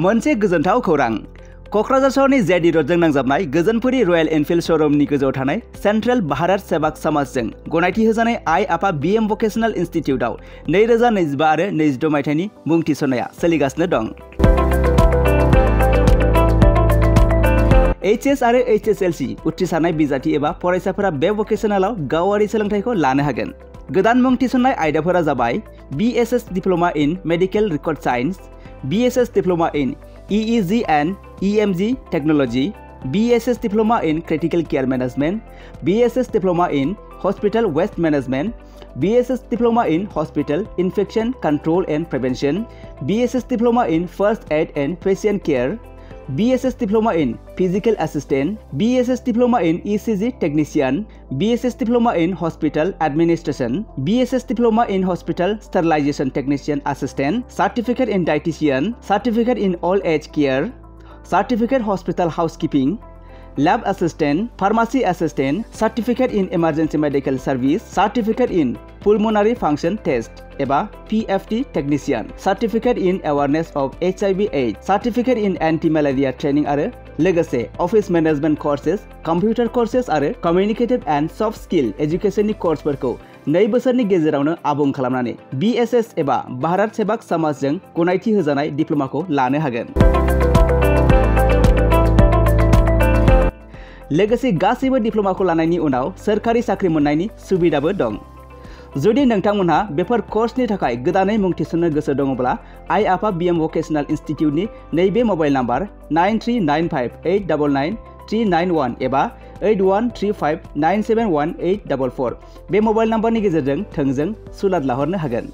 मोनसे गोजोनथाव खौरां क'क्राझार सहरनि जेडि रोडजों नांजाबनाय गोजोनपुरी रयेल एनफिल्ड श'रुमनि गोजौआव थानाय सेन्ट्रेल भारत सेवाक समाजजों गनायथि होजानाय आइ आफा बीएम भकेशनेल इनस्टिट्यूटआव 2025 आरो 26 मायथाइनि मुं थिसननाया सोलिगासिनो दं। HS आरो HSLC उथ्रिसारनाय बिजाथि एबा फरायसाफोरा बे भकेशनेलाव गावारि सोलोंथाइखौ लानो हागोन। गोदान मुं थिसननाय आयदाफोरा जाबाय BSS diploma in medical record signs, BSS diploma in EEG and EMG Technology, BSS Diploma in Critical Care Management, BSS Diploma in Hospital Waste Management, BSS Diploma in Hospital Infection Control and Prevention, BSS Diploma in First Aid and Patient Care, BSS Diploma in Physical Assistant, BSS Diploma in ECG Technician, BSS Diploma in Hospital Administration, BSS Diploma in Hospital Sterilization Technician Assistant, Certificate in Dietitian, Certificate in Old Age Care, Certificate Hospital Housekeeping, Lab Assistant, Pharmacy Assistant, Certificate in Emergency Medical Service, Certificate in Pulmonary Function Test एबा PFT Technician, Certificate in Awareness of HIV/AIDS, Certificate in Anti-Malaria Training आरो लोगोसे Office Management Courses, Computer Courses आरो Communicative and Soft Skill Educationनि कर्सफोरखौ 2 बोसोरनि गेजेरावनो आबुं खालामनानै BSS एबा भारत सेवाक समाजजों गनायथि होजानाय डिप्ल'माखौ लानो हागोन। लोगोसे गासैबो डिप्ल'माखौ लानायनि उनाव सोरखारि साख्रि मोननायनि सुबिदाबो दं। जुदि नोंथांमोनहा बेफोर कर्सनि थाखाय गोदानै मुं थिसननो गोसो दङब्ला आइ आफा बीएम भकेशनेल इनस्टिट्यूटनि नैबे मबाइल नाम्बार 9395899391 एबा 8135971844 बे मबाइल नाम्बारनि गेजेरजों थोंजों सुलाद लाहरनो हागोन।